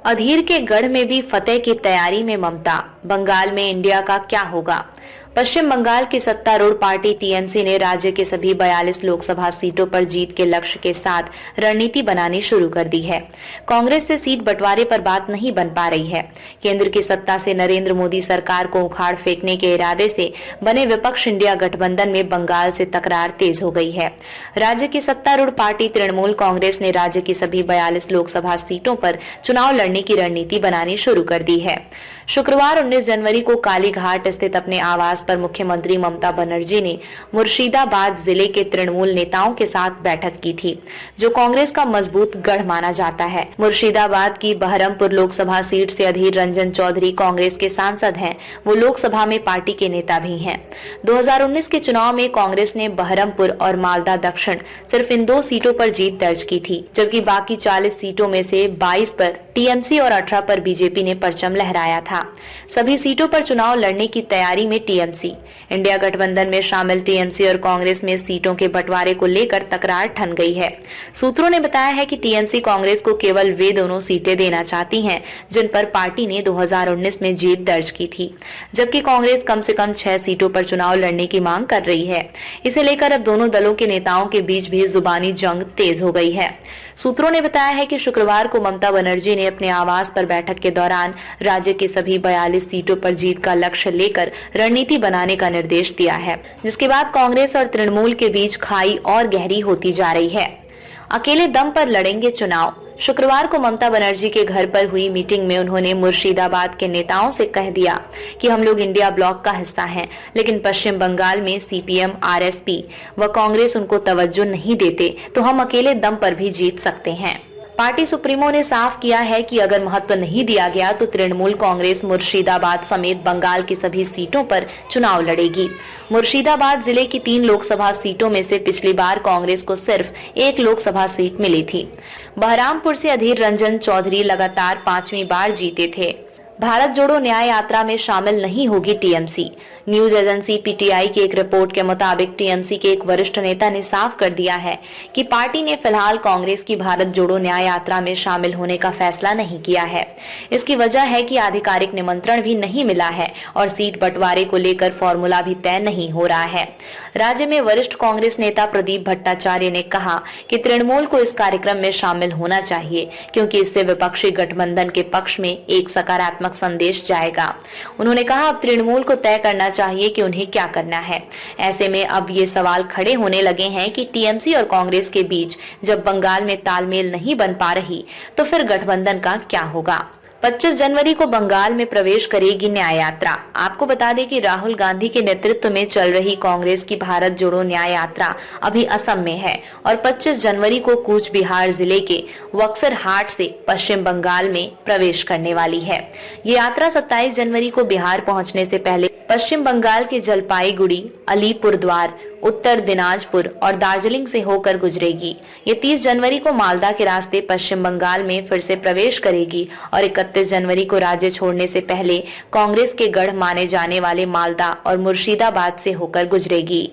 अधीर के गढ़ में भी फतेह की तैयारी में ममता। बंगाल में इंडिया का क्या होगा। पश्चिम बंगाल की सत्तारूढ़ पार्टी टीएमसी ने राज्य के सभी 42 लोकसभा सीटों पर जीत के लक्ष्य के साथ रणनीति बनानी शुरू कर दी है। कांग्रेस से सीट बंटवारे पर बात नहीं बन पा रही है। केंद्र की सत्ता से नरेंद्र मोदी सरकार को उखाड़ फेंकने के इरादे से बने विपक्ष इंडिया गठबंधन में बंगाल से तकरार तेज हो गई है। राज्य की सत्तारूढ़ पार्टी तृणमूल कांग्रेस ने राज्य की सभी 42 लोकसभा सीटों पर चुनाव लड़ने की रणनीति बनानी शुरू कर दी है। शुक्रवार 19 जनवरी को कालीघाट स्थित अपने आवास पर मुख्यमंत्री ममता बनर्जी ने मुर्शिदाबाद जिले के तृणमूल नेताओं के साथ बैठक की थी, जो कांग्रेस का मजबूत गढ़ माना जाता है। मुर्शिदाबाद की बहरमपुर लोकसभा सीट से अधीर रंजन चौधरी कांग्रेस के सांसद हैं। वो लोकसभा में पार्टी के नेता भी हैं। 2019 के चुनाव में कांग्रेस ने बहरमपुर और मालदा दक्षिण सिर्फ इन 2 सीटों पर जीत दर्ज की थी, जबकि बाकी 40 सीटों में से 22 पर टीएमसी और 18 पर बीजेपी ने परचम लहराया था। सभी सीटों पर चुनाव लड़ने की तैयारी में टीएमसी। इंडिया गठबंधन में शामिल टीएमसी और कांग्रेस में सीटों के बंटवारे को लेकर तकरार ठन गई है। सूत्रों ने बताया है कि टीएमसी कांग्रेस को केवल वे दोनों सीटें देना चाहती हैं जिन पर पार्टी ने 2019 में जीत दर्ज की थी, जबकि कांग्रेस कम से कम 6 सीटों पर चुनाव लड़ने की मांग कर रही है। इसे लेकर अब दोनों दलों के नेताओं के बीच भी जुबानी जंग तेज हो गई है। सूत्रों ने बताया है कि शुक्रवार को ममता बनर्जी ने अपने आवास पर बैठक के दौरान राज्य के सभी 42 सीटों पर जीत का लक्ष्य लेकर रणनीति बनाने का निर्देश दिया है, जिसके बाद कांग्रेस और तृणमूल के बीच खाई और गहरी होती जा रही है। अकेले दम पर लड़ेंगे चुनाव। शुक्रवार को ममता बनर्जी के घर पर हुई मीटिंग में उन्होंने मुर्शिदाबाद के नेताओं से कह दिया कि हम लोग इंडिया ब्लॉक का हिस्सा हैं, लेकिन पश्चिम बंगाल में सीपीएम, आरएसपी व कांग्रेस उनको तवज्जो नहीं देते, तो हम अकेले दम पर भी जीत सकते हैं। पार्टी सुप्रीमो ने साफ किया है कि अगर महत्व नहीं दिया गया तो तृणमूल कांग्रेस मुर्शिदाबाद समेत बंगाल की सभी सीटों पर चुनाव लड़ेगी। मुर्शिदाबाद जिले की 3 लोकसभा सीटों में से पिछली बार कांग्रेस को सिर्फ 1 लोकसभा सीट मिली थी। बहरामपुर से अधीर रंजन चौधरी लगातार 5वीं बार जीते थे। भारत जोड़ो न्याय यात्रा में शामिल नहीं होगी टीएमसी। न्यूज एजेंसी पीटीआई की एक रिपोर्ट के मुताबिक टीएमसी के एक वरिष्ठ नेता ने साफ कर दिया है कि पार्टी ने फिलहाल कांग्रेस की भारत जोड़ो न्याय यात्रा में शामिल होने का फैसला नहीं किया है। इसकी वजह है कि आधिकारिक निमंत्रण भी नहीं मिला है और सीट बंटवारे को लेकर फॉर्मूला भी तय नहीं हो रहा है। राज्य में वरिष्ठ कांग्रेस नेता प्रदीप भट्टाचार्य ने कहा कि तृणमूल को इस कार्यक्रम में शामिल होना चाहिए, क्योंकि इससे विपक्षी गठबंधन के पक्ष में एक सकारात्मक संदेश जाएगा। उन्होंने कहा अब तृणमूल को तय करना चाहिए कि उन्हें क्या करना है। ऐसे में अब ये सवाल खड़े होने लगे हैं कि टीएमसी और कांग्रेस के बीच जब बंगाल में तालमेल नहीं बन पा रही तो फिर गठबंधन का क्या होगा। 25 जनवरी को बंगाल में प्रवेश करेगी न्याय यात्रा। आपको बता दें कि राहुल गांधी के नेतृत्व में चल रही कांग्रेस की भारत जोड़ो न्याय यात्रा अभी असम में है और 25 जनवरी को कूच बिहार जिले के बक्सर हाट से पश्चिम बंगाल में प्रवेश करने वाली है। ये यात्रा 27 जनवरी को बिहार पहुंचने से पहले पश्चिम बंगाल के जलपाईगुड़ी, अलीपुरद्वार, उत्तर दिनाजपुर और दार्जिलिंग से होकर गुजरेगी। ये 30 जनवरी को मालदा के रास्ते पश्चिम बंगाल में फिर से प्रवेश करेगी और 31 जनवरी को राज्य छोड़ने से पहले कांग्रेस के गढ़ माने जाने वाले मालदा और मुर्शिदाबाद से होकर गुजरेगी।